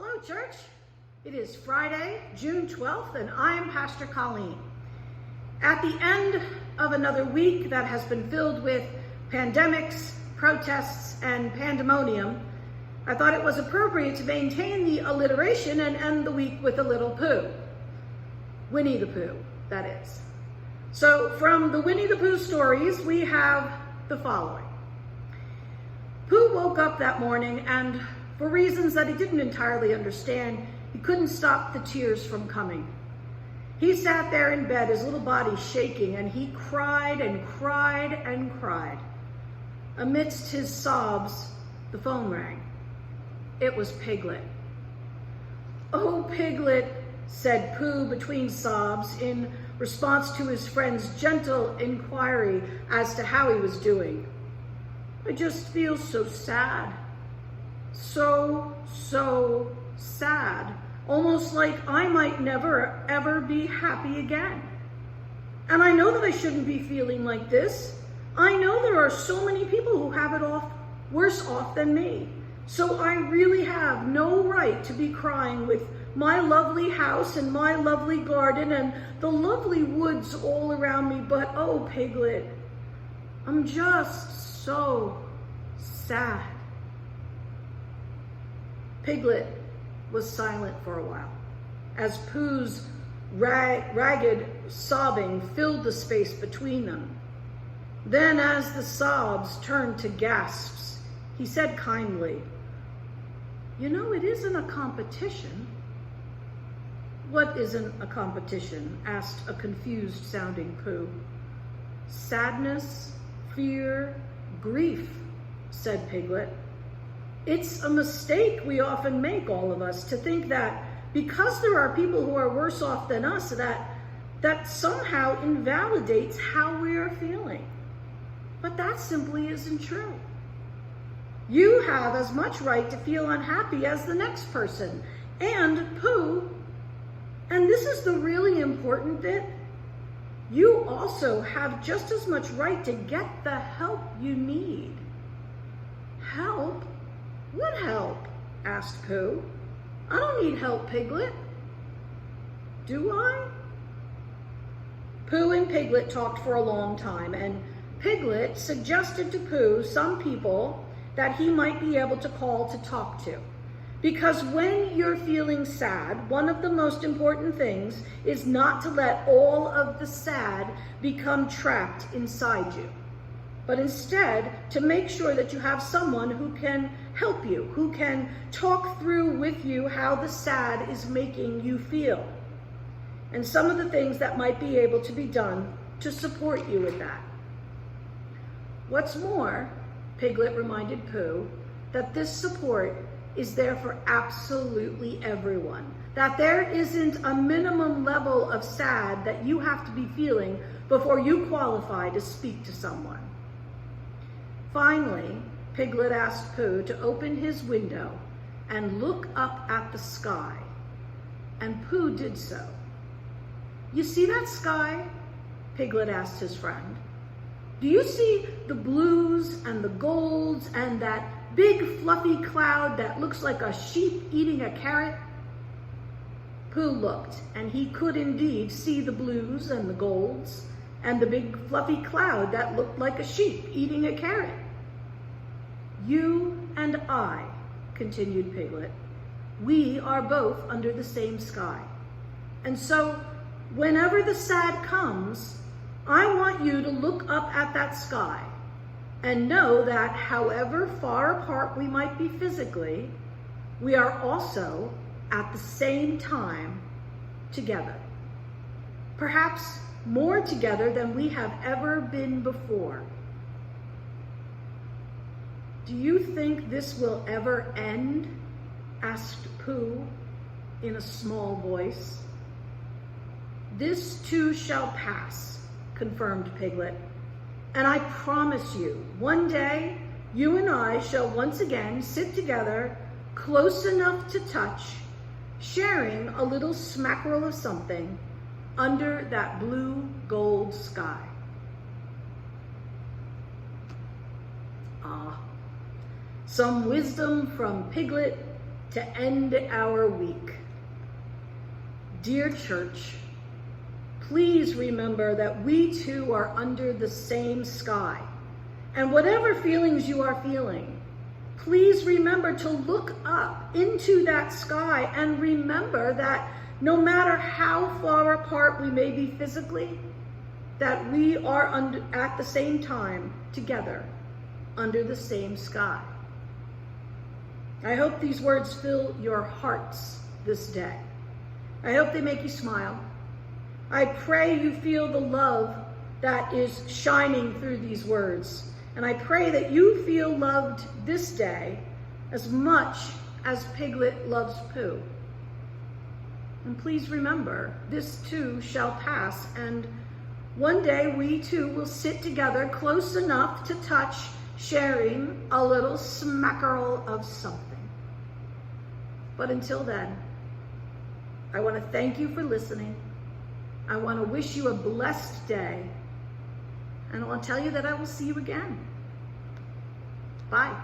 Hello, church. It is Friday, June 12th, and I am Pastor Colleen. At the end of another week that has been filled with pandemics, protests, and pandemonium, I thought it was appropriate to maintain the alliteration and end the week with a little Pooh. Winnie the Pooh, that is. So from the Winnie the Pooh stories, we have the following. Pooh woke up that morning and, for reasons that he didn't entirely understand, he couldn't stop the tears from coming. He sat there in bed, his little body shaking, and he cried and cried and cried. Amidst his sobs, the phone rang. It was Piglet. "Oh, Piglet," said Pooh between sobs in response to his friend's gentle inquiry as to how he was doing. "I just feel so sad. So sad. Almost like I might never, ever be happy again. And I know that I shouldn't be feeling like this. I know there are so many people who have it worse off than me. So I really have no right to be crying with my lovely house and my lovely garden and the lovely woods all around me. But oh, Piglet, I'm just so sad." Piglet was silent for a while, as Pooh's ragged sobbing filled the space between them. Then, as the sobs turned to gasps, he said kindly, "You know, it isn't a competition." "What isn't a competition?" asked a confused-sounding Pooh. "Sadness, fear, grief," said Piglet. "It's a mistake we often make, all of us, to think that because there are people who are worse off than us, that somehow invalidates how we are feeling. But that simply isn't true. You have as much right to feel unhappy as the next person. And Pooh, and this is the really important bit, you also have just as much right to get the help you need." "Help? What help?" asked Pooh. "I don't need help, Piglet." "Do I?" Pooh and Piglet talked for a long time, and Piglet suggested to Pooh some people that he might be able to call to talk to. Because when you're feeling sad, one of the most important things is not to let all of the sad become trapped inside you, but instead to make sure that you have someone who can help you, who can talk through with you how the sad is making you feel, and some of the things that might be able to be done to support you with that. What's more, Piglet reminded Pooh that this support is there for absolutely everyone, that there isn't a minimum level of sad that you have to be feeling before you qualify to speak to someone. Finally, Piglet asked Pooh to open his window and look up at the sky, and Pooh did so. "You see that sky?" Piglet asked his friend. "Do you see the blues and the golds and that big fluffy cloud that looks like a sheep eating a carrot?" Pooh looked, and he could indeed see the blues and the golds and the big fluffy cloud that looked like a sheep eating a carrot. "You and I," continued Piglet, "we are both under the same sky. And so whenever the sad comes, I want you to look up at that sky and know that however far apart we might be physically, we are also at the same time together. Perhaps more together than we have ever been before. Do you think this will ever end?" asked Pooh in a small voice. "This too shall pass," confirmed Piglet. "And I promise you, one day, you and I shall once again sit together, close enough to touch, sharing a little smackerel of something under that blue gold sky." Some wisdom from Piglet to end our week. Dear church, please remember that we too are under the same sky. And whatever feelings you are feeling, please remember to look up into that sky and remember that no matter how far apart we may be physically, that we are at the same time together under the same sky. I hope these words fill your hearts this day. I hope they make you smile. I pray you feel the love that is shining through these words. And I pray that you feel loved this day as much as Piglet loves Pooh. And please remember, this too shall pass, and one day we too will sit together close enough to touch, sharing a little smackerel of something. But until then, I want to thank you for listening. I want to wish you a blessed day. And I want to tell you that I will see you again. Bye.